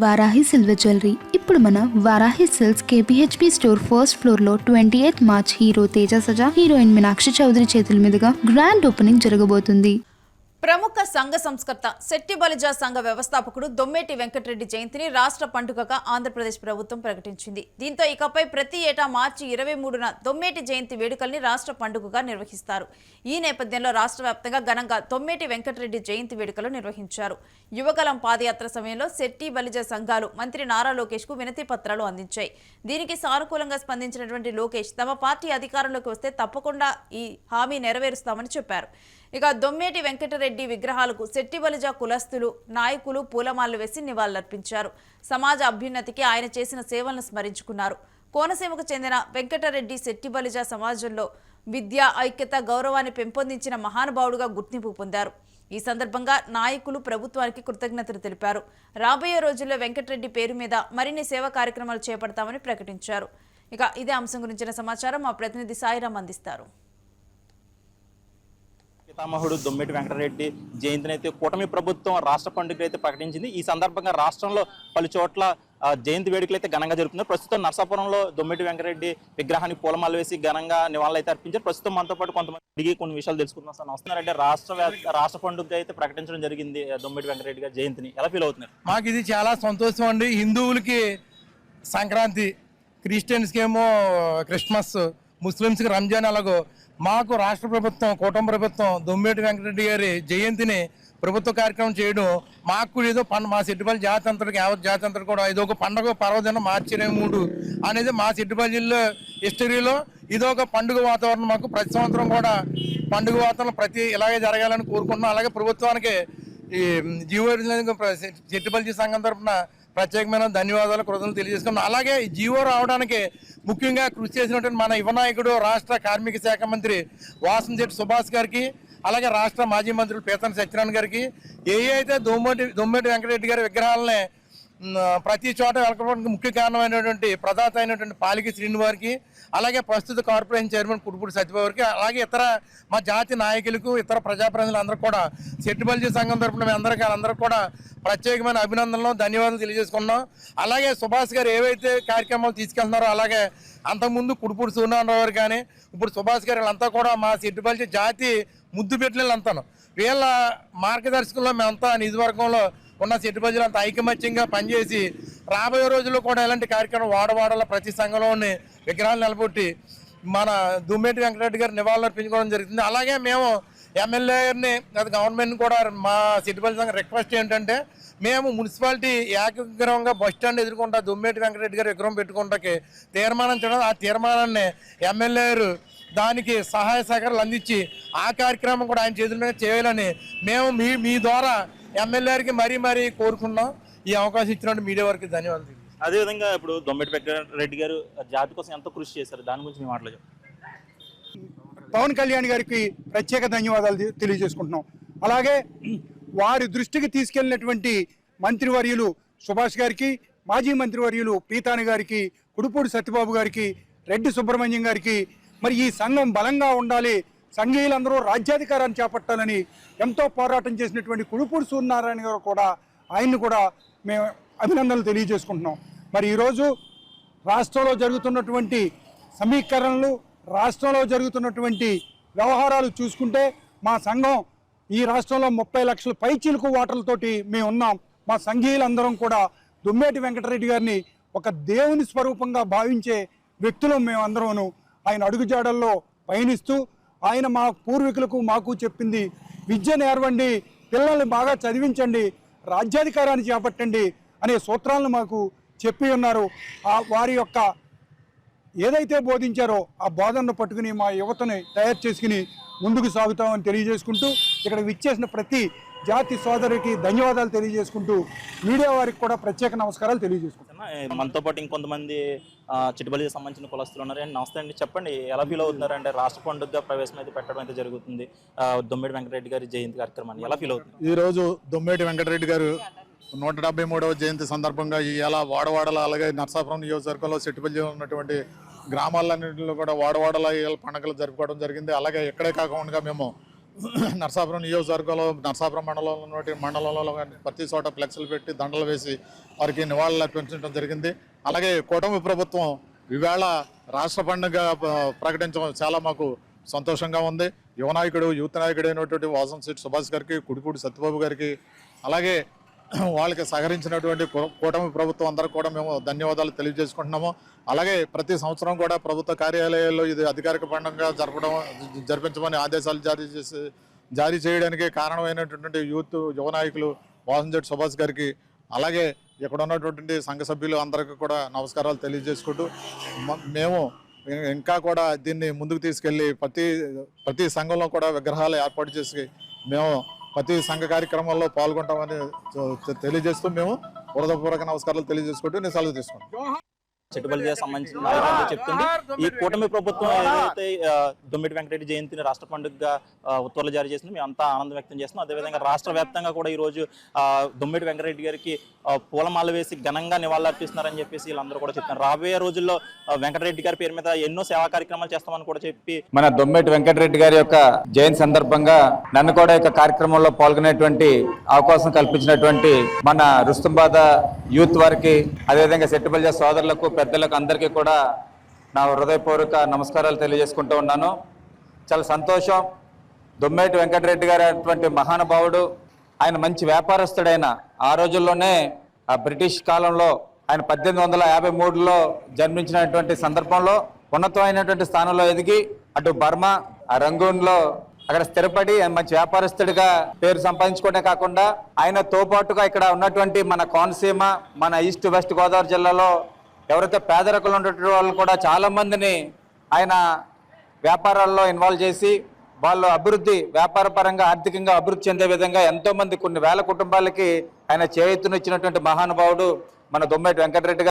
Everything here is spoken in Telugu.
వారాహి సిల్వర్ జ్యువెలరీ ఇప్పుడు మన Varahi silks KPHB store first floor లో 28 March hero Teja Sajja heroine Meenakshi Chaudhary చేతుల మీదుగా గ్రాండ్ ఓపెనింగ్ జరగబోతుంది. ప్రముఖ సంఘ సంస్కర్త శెట్టి బలిజ సంఘ వ్యవస్థాపకుడు దొమ్మేటి వెంకటరెడ్డి జయంతిని రాష్ట్ర పండుగగా ఆంధ్రప్రదేశ్ ప్రభుత్వం ప్రకటించింది. దీంతో ఇకపై ప్రతి ఏటా మార్చి 23న దొమ్మేటి జయంతి వేడుకల్ని రాష్ట్ర పండుగగా నిర్వహిస్తారు. ఈ నేపథ్యంలో రాష్ట్ర వ్యాప్తంగా ఘనంగా దొమ్మేటి వెంకటరెడ్డి జయంతి వేడుకలు నిర్వహించారు. యువగలం పాదయాత్ర సమయంలో శెట్టి బలిజ సంఘాలు మంత్రి నారా లోకేష్ కు వినతి పత్రాలు అందించాయి. దీనికి సానుకూలంగా స్పందించినటువంటి లోకేష్ తమ పార్టీ అధికారంలోకి వస్తే తప్పకుండా ఈ హామీ నెరవేరుస్తామని చెప్పారు. ఇక దొమ్మేటి వెంకటరెడ్డి విగ్రహాలకు శెట్టి బలిజ కులస్తులు నాయకులు పూలమాలలు వేసి నివాళులర్పించారు. సమాజ అభ్యున్నతికి ఆయన చేసిన సేవలను స్మరించుకున్నారు. కోనసీమకు చెందిన వెంకటరెడ్డి శెట్టి బలిజ సమాజంలో విద్య, ఐక్యత, గౌరవాన్ని పెంపొందించిన మహానుభావుడుగా గుర్తింపు పొందారు. ఈ సందర్భంగా నాయకులు ప్రభుత్వానికి కృతజ్ఞతలు తెలిపారు. రాబోయే రోజుల్లో వెంకటరెడ్డి పేరు మీద మరిన్ని సేవా కార్యక్రమాలు చేపడతామని ప్రకటించారు. ఇక ఇదే అంశం గురించిన సమాచారం మా ప్రతినిధి సాయిరాం అందిస్తారు. పితామహుడు దొమ్మేటి వెంకటరెడ్డి జయంతిని అయితే కూటమి ప్రభుత్వం రాష్ట్ర పండుగ అయితే ప్రకటించింది. ఈ సందర్భంగా రాష్ట్రంలో పలు చోట్ల జయంతి వేడుకలు అయితే ఘనంగా జరుగుతున్నాయి. ప్రస్తుతం నర్సాపురంలో దొమ్మేటి వెంకటరెడ్డి విగ్రహానికి పూలమాల వేసి ఘనంగా నివాళులు అయితే అర్పించారు. ప్రస్తుతం మనతో పాటు కొంతమంది అడిగి కొన్ని విషయాలు తెలుసుకుంటున్నాం. సార్ నమస్తున్నారంటే రాష్ట్ర పండుగ అయితే ప్రకటించడం జరిగింది దొమ్మేటి వెంకటరెడ్డి గారి జయంతిని. ఎలా ఫీల్ అవుతున్నారు? మాకు ఇది చాలా సంతోషం అండి. హిందువులకి సంక్రాంతి, క్రిస్టియన్స్కి ఏమో క్రిస్మస్, ముస్లిమ్స్కి రంజాన్, అలాగో మాకు రాష్ట్ర ప్రభుత్వం కూటమి ప్రభుత్వం దొమ్మేటి వెంకటరెడ్డి గారి జయంతిని ప్రభుత్వ కార్యక్రమం చేయడం మాకు ఏదో మా సెట్టిపల్లి జాతి అంతటికి యావత్ జాతి అంతటి కూడా ఇదొక పండుగ పర్వదినం మార్చి 23 అనేది మా సెట్టిపల్లి జిల్లా హిస్టరీలో ఇదొక పండుగ వాతావరణం. మాకు ప్రతి సంవత్సరం కూడా పండుగ వాతావరణం ఇలాగే జరగాలని కోరుకుంటున్నాం. అలాగే ప్రభుత్వానికి ఈ జీవో సెట్టిపల్లి సంఘం తరఫున ప్రత్యేకమైన ధన్యవాదాలు, కృతజ్ఞతలు తెలియజేసుకున్నాం. అలాగే ఈ జీవో రావడానికి ముఖ్యంగా కృషి చేసినటువంటి మన యువ నాయకుడు రాష్ట్ర కార్మిక శాఖ మంత్రి వాసంశెట్టి సుభాష్ గారికి, అలాగే రాష్ట్ర మాజీ మంత్రులు పీతన సత్యనారాయణ గారికి, అయితే దొమ్మేటి వెంకటరెడ్డి గారి విగ్రహాలనే ప్రతి చోట వెలకడానికి ముఖ్య కారణమైనటువంటి ప్రదాత అయినటువంటి పాలికి శ్రీను వారికి, అలాగే ప్రస్తుత కార్పొరేషన్ చైర్మన్ కుడుపూడి సత్యబాబు గారికి, అలాగే ఇతర మా జాతి నాయకులకు, ఇతర ప్రజాప్రతినిధులందరూ కూడా శెట్టిబలిజ సంఘం తరఫున అందరూ కూడా ప్రత్యేకమైన అభినందనలు, ధన్యవాదాలు తెలియజేసుకున్నాం. అలాగే సుభాష్ గారు ఏవైతే కార్యక్రమాలు తీసుకెళ్తున్నారో, అలాగే అంతకుముందు కుడుపూడి సూర్యనారాయణ గారు కానీ ఇప్పుడు సుభాష్ గారు వీళ్ళంతా కూడా మా శెట్టిబలిజ జాతి ముద్దు పెట్టినంతాను వీళ్ళ మార్గదర్శకంలో మేమంతా నియోజకవర్గంలో ఉన్న శెట్టిబలిజలు అంతా ఐకమత్యంగా పనిచేసి రాబోయే రోజుల్లో కూడా ఇలాంటి కార్యక్రమం వాడవాడలో ప్రతి సంఘంలోని విగ్రహాలు నిలబెట్టి మన దొమ్మేటి వెంకటరెడ్డి గారు నివాళులు అర్పించుకోవడం జరుగుతుంది. అలాగే మేము ఎమ్మెల్యేని గవర్నమెంట్ కూడా మా శెట్టిపల్లి సంఘం రిక్వెస్ట్ ఏంటంటే, మేము మున్సిపాలిటీ ఏకగ్రహంగా బస్ స్టాండ్ ఎదుర్కొంటా దొమ్మేటి వెంకటరెడ్డి గారు విగ్రహం పెట్టుకుంటాకి తీర్మానం చేయడం, ఆ తీర్మానాన్ని ఎమ్మెల్యేలు దానికి సహాయ సహకారాలు అందించి ఆ కార్యక్రమం కూడా ఆయన చేతుల మీద చేయాలని మేము మీ ద్వారా ఎమ్మెల్యేకి మరీ కోరుకున్నాం. ఈ అవకాశం ఇచ్చినట్టు మీడియా వారికి ధన్యవాదాలు. అదేవిధంగా ఇప్పుడు దొమ్మేటి వెంకటరెడ్డి గారు జాతి కోసం ఎంతో కృషి చేశారు, దాని గురించి మీ మాటలు చెప్పండి. పవన్ కళ్యాణ్ గారికి ప్రత్యేక ధన్యవాదాలు తెలియజేసుకుంటున్నాం. అలాగే వారి దృష్టికి తీసుకెళ్లినటువంటి మంత్రివర్యులు సుభాష్ గారికి, మాజీ మంత్రివర్యులు పీతాని గారికి, కుడుపూడి సత్యబాబు గారికి, రెడ్డి సుబ్రహ్మణ్యం గారికి, మరి ఈ సంఘం బలంగా ఉండాలి, సంఘీయులందరూ రాజ్యాధికారాన్ని చేపట్టాలని ఎంతో పోరాటం చేసినటువంటి కుడుపూడి సూర్యనారాయణ గారు కూడా ఆయన్ని కూడా మేము అభినందనలు తెలియజేసుకుంటున్నాం. మరి ఈరోజు రాష్ట్రంలో జరుగుతున్నటువంటి సమీకరణలు, రాష్ట్రంలో జరుగుతున్నటువంటి వ్యవహారాలు చూసుకుంటే మా సంఘం ఈ రాష్ట్రంలో 30 లక్షల పైచీలకు ఓటర్లతోటి మేము ఉన్నాం. మా సంఘీయులందరం కూడా దొమ్మేటి వెంకటరెడ్డి గారిని ఒక దేవుని స్వరూపంగా భావించే వ్యక్తులు మేమందరూ. ఆయన అడుగుజాడల్లో పయనిస్తూ ఆయన మా పూర్వీకులకు మాకు చెప్పింది విద్య నేర్వండి, పిల్లల్ని బాగా చదివించండి, రాజ్యాధికారాన్ని చేపట్టండి అనే సూత్రాలను మాకు చెప్పి ఉన్నారు. వారి యొక్క ఏదైతే బోధించారో ఆ బోధనను పట్టుకుని మా యువతని తయారు చేసుకుని ముందుకు సాగుతామని తెలియజేసుకుంటూ ఇక్కడ విచ్చేసిన ప్రతి జాతి సోదరికి ధన్యవాదాలు తెలియజేసుకుంటూ మీడియా వారికి కూడా ప్రత్యేక నమస్కారాలు తెలియజేసుకుంటున్నా. మనతో పాటు ఇంకొంతమంది చిట్టుబలికి సంబంధించిన కులస్తులు ఉన్నారు. నమస్తే అండి, చెప్పండి ఎలా ఫీల్ అవుతున్నారు? అంటే రాష్ట్ర పండుగ ప్రవేశం అయితే పెట్టడం అయితే జరుగుతుంది దొమ్మేటి వెంకటరెడ్డి గారి జయంతి కార్యక్రమాన్ని ఎలా ఫీల్ అవుతుంది? ఈరోజు దొమ్మేటి వెంకటరెడ్డి గారు 173వ జయంతి సందర్భంగా ఇలా వాడవాడల, అలాగే నర్సాపురం నియోజకవర్గంలో శెట్టిపల్లిలో ఉన్నటువంటి గ్రామాలన్నింటిలో కూడా వాడవాడల పండుగలు జరుపుకోవడం జరిగింది. అలాగే ఎక్కడే కాకుండా మేము నరసాపురం నియోజకవర్గంలో నరసాపురం మండలంలో కానీ ప్రతి చోట ఫ్లెక్స్లు పెట్టి దండలు వేసి వారికి నివాళులు అర్పించడం జరిగింది. అలాగే కూటమి ప్రభుత్వం ఈవేళ రాష్ట్ర పండుగ ప్రకటించడం చాలా మాకు సంతోషంగా ఉంది. యూత్ నాయకుడు అయినటువంటి వాసంశెట్టి సుభాష్ గారికి, కుడిపూడి సత్యబాబు గారికి, అలాగే వాళ్ళకి సహకరించినటువంటి కూటమి ప్రభుత్వం అందరూ కూడా మేము ధన్యవాదాలు తెలియజేసుకుంటున్నాము. అలాగే ప్రతి సంవత్సరం కూడా ప్రభుత్వ కార్యాలయాల్లో ఇది అధికారిక పండుగగా జరిపించమని ఆదేశాలు జారీ చేయడానికి కారణమైనటువంటి యువ నాయకులు వాసంశెట్టి సుభాష్ గారికి, అలాగే ఇక్కడ ఉన్నటువంటి సంఘ సభ్యులు అందరికీ కూడా నమస్కారాలు తెలియజేసుకుంటూ మేము ఇంకా కూడా దీన్ని ముందుకు తీసుకెళ్ళి ప్రతి సంఘంలో కూడా విగ్రహాలు ఏర్పాటు చేసి మేము ప్రతి సంఘ కార్యక్రమాల్లో పాల్గొంటామని తెలియజేస్తూ మేము హృదయపూర్వక నమస్కారాలు తెలియజేసుకుంటూ నేను సెలవు తీసుకుంటాను. చెట్టుబల్లికి సంబంధించిన నాయకులు చెప్తుంది ఈ కూటమి ప్రభుత్వం ఏదైతే దొమ్మిటి వెంకటరెడ్డి జయంతిని రాష్ట్ర పండుగగా ఉత్తర్వులు జారీ చేసింది, మేము అంతా ఆనందం వ్యక్తం చేస్తున్నాం. అదేవిధంగా రాష్ట్ర వ్యాప్తంగా కూడా ఈ రోజు దొమ్మిటి వెంకటరెడ్డి గారికి పూలమాల వేసి ఘనంగా నివాళులర్పిస్తున్నారని చెప్పేసి వీళ్ళందరూ కూడా చెప్తున్నారు. రాబోయే రోజుల్లో వెంకటరెడ్డి గారి పేరు మీద ఎన్నో సేవా కార్యక్రమాలు చేస్తామని కూడా చెప్పి మన దొమ్మిటి వెంకటరెడ్డి గారి యొక్క జయంతి సందర్భంగా నన్ను కూడా ఈ కార్యక్రమంలో పాల్గొనేటువంటి అవకాశం కల్పించినటువంటి మన రుస్తుంబాద యూత్ వారికి, అదేవిధంగా సెట్టిబల్జ సోదరులకు, పెద్దలకు అందరికీ కూడా నా హృదయపూర్వక నమస్కారాలు తెలియజేసుకుంటూ ఉన్నాను. చాలా సంతోషం. దొమ్మేటి వెంకటరెడ్డి గారు అటువంటి మహానుభావుడు, ఆయన మంచి వ్యాపారస్తుడైన ఆ రోజుల్లోనే ఆ బ్రిటిష్ కాలంలో ఆయన 1853లో జన్మించినటువంటి సందర్భంలో ఉన్నతమైనటువంటి స్థానంలో ఎదిగి అటు బర్మా, ఆ రంగూన్లో అక్కడ స్థిరపడి మంచి వ్యాపారస్తుడిగా పేరు సంపాదించుకోవడమే కాకుండా ఆయనతో పాటుగా ఇక్కడ ఉన్నటువంటి మన కోనసీమ, మన ఈస్ట్ వెస్ట్ గోదావరి జిల్లాలో ఎవరైతే పేదరికంలో ఉన్నటువంటి వాళ్ళు కూడా చాలా మందిని ఆయన వ్యాపారాల్లో ఇన్వాల్వ్ చేసి వాళ్ళు అభివృద్ధి, వ్యాపార పరంగా ఆర్థికంగా అభివృద్ధి చెందే విధంగా ఎంతో మంది కొన్ని వేల కుటుంబాలకి ఆయన చేయూతనిచ్చినటువంటి మహానుభావుడు మన దొమ్మేటి వెంకటరెడ్డి గారు.